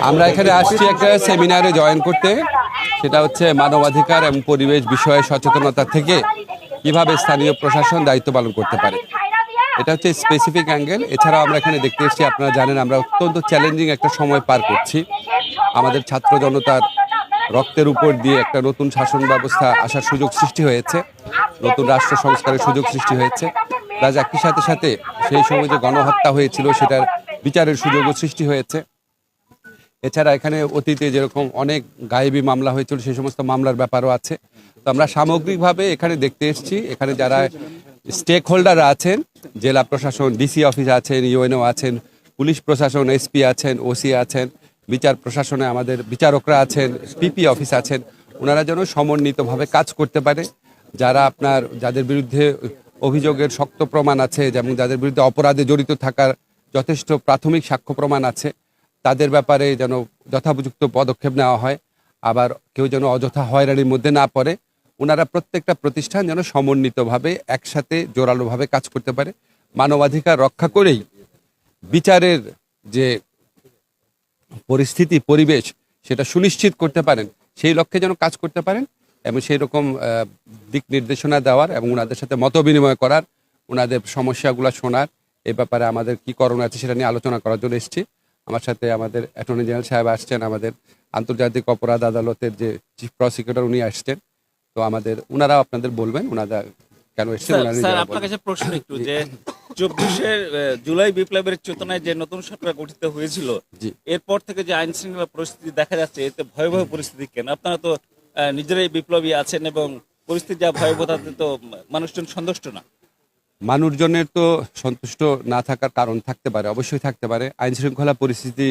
আমরা এখানে আসছি একটা সেমিনারে জয়েন করতে, সেটা হচ্ছে মানবাধিকার এবং পরিবেশ বিষয়ে সচেতনতা থেকে কিভাবে স্থানীয় প্রশাসন দায়িত্ব পালন করতে পারে। এটা হচ্ছে স্পেসিফিক অ্যাঙ্গেল। এছাড়াও আমরা এখানে দেখতে এসেছি, আপনারা জানেন আমরা অত্যন্ত চ্যালেঞ্জিং একটা সময় পার করছি। আমাদের ছাত্র জনতার রক্তের উপর দিয়ে একটা নতুন শাসন ব্যবস্থা আসার সুযোগ সৃষ্টি হয়েছে, নতুন রাষ্ট্র সংস্কারের সুযোগ সৃষ্টি হয়েছে। প্লাস একই সাথে সাথে সেই সময় যে গণহত্যা হয়েছিল সেটার বিচারের সুযোগও সৃষ্টি হয়েছে। এছাড়া এখানে অতীতে যেরকম অনেক গায়েবী মামলা হয়েছিল সেই সমস্ত মামলার ব্যাপারও আছে। তো আমরা সামগ্রিকভাবে এখানে দেখতে এসেছি, এখানে যারা স্টেক হোল্ডাররা আছেন, জেলা প্রশাসন, ডিসি অফিস আছেন, ইউএনও আছেন, পুলিশ প্রশাসন, এসপি আছেন, ওসি আছেন, বিচার প্রশাসনে আমাদের বিচারকরা আছেন, পিপি অফিস আছেন, ওনারা যেন সমন্বিতভাবে কাজ করতে পারে। যারা যাদের বিরুদ্ধে অভিযোগের শক্ত প্রমাণ আছে, যেমন যাদের বিরুদ্ধে অপরাধে জড়িত থাকার যথেষ্ট প্রাথমিক সাক্ষ্য প্রমাণ আছে, তাদের ব্যাপারে যেন যথোপযুক্ত পদক্ষেপ নেওয়া হয়। আবার কেউ যেন অযথা হয়রানির মধ্যে না পড়ে। ওনারা প্রত্যেকটা প্রতিষ্ঠান যেন সমন্বিতভাবে একসাথে জোরালোভাবে কাজ করতে পারে, মানবাধিকার রক্ষা করেই বিচারের যে পরিস্থিতি পরিবেশ সেটা সুনিশ্চিত করতে পারেন, সেই লক্ষ্যে যেন কাজ করতে পারেন এবং সেই রকম দিক নির্দেশনা দেওয়ার এবং ওনাদের সাথে মত বিনিময় করার, ওনাদের সমস্যাগুলো শোনার, এই ব্যাপারে আমাদের কি করণীয় আছে সেটা নিয়ে আলোচনা করার জন্য এসেছি। আমার সাথে আমাদের অ্যাটর্নি জেনারেল সাহেব আসছেন, আমাদের আন্তর্জাতিক অপরাধ আদালতের যে চিফ প্রসিকিউটর উনি আসছেন। তো ওনারা আপনাদের বলবেন ওনারা কেন এসেছেন। স্যার, আপনার কাছে প্রশ্ন একটু, যে 24 জুলাই বিপ্লবের চেতনায় যে নতুন সরকার গঠিত হয়েছিল, এরপর থেকে যে আইন শৃঙ্খলা পরিস্থিতি দেখা যাচ্ছে, এতে ভয়াবহ পরিস্থিতি কেন? আপনারা তো নিজেরাই বিপ্লবী আছেন এবং পরিস্থিতি যা ভয়াবহ তাতে তো মানুষজন সন্তুষ্ট না। মানুষজনের তো সন্তুষ্ট না থাকার কারণ থাকতে পারে, অবশ্যই থাকতে পারে। আইন শৃঙ্খলা পরিস্থিতি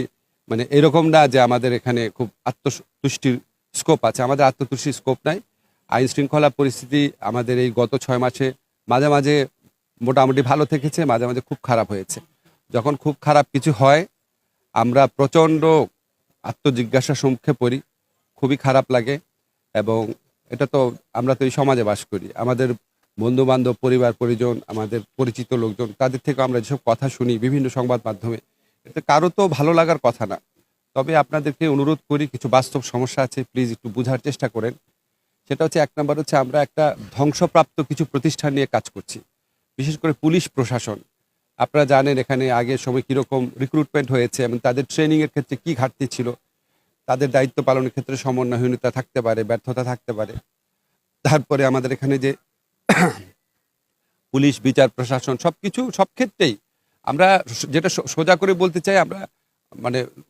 মানে এরকম না যে আমাদের এখানে খুব আত্মতুষ্টির স্কোপ আছে, আমাদের আত্মতুষ্টির স্কোপ নাই। আইন শৃঙ্খলা পরিস্থিতি আমাদের এই গত 6 মাসে মাঝে মাঝে মোটামুটি ভালো থেকেছে, মাঝে মাঝে খুব খারাপ হয়েছে। যখন খুব খারাপ কিছু হয় আমরা প্রচণ্ড আত্মজিজ্ঞাসার সম্মুখে পড়ি, খুবই খারাপ লাগে। এবং এটা তো আমরা তো এই সমাজে বাস করি, আমাদের বন্ধু বান্ধব, পরিবার পরিজন, আমাদের পরিচিত লোকজন, তাদের থেকে আমরা যেসব কথা শুনি বিভিন্ন সংবাদ মাধ্যমে, এতে কারো তো ভালো লাগার কথা না। তবে আপনাদেরকে অনুরোধ করি, কিছু বাস্তব সমস্যা আছে, প্লিজ একটু বোঝার চেষ্টা করেন। সেটা হচ্ছে, 1 নম্বর হচ্ছে আমরা একটা ধ্বংসপ্রাপ্ত কিছু প্রতিষ্ঠান নিয়ে কাজ করছি, বিশেষ করে পুলিশ প্রশাসন। আপনারা জানেন এখানে আগের সময় কীরকম রিক্রুটমেন্ট হয়েছে এবং তাদের ট্রেনিংয়ের ক্ষেত্রে কী ঘাটতি ছিল, তাদের দায়িত্ব পালনের ক্ষেত্রে সমন্বয়হীনতা থাকতে পারে, ব্যর্থতা থাকতে পারে। তারপরে আমাদের এখানে যে পুলিশ, বিচার প্রশাসন, সব ক্ষেত্রেই আমরা যেটা সোজা করে বলতে চাই, আমরা মানে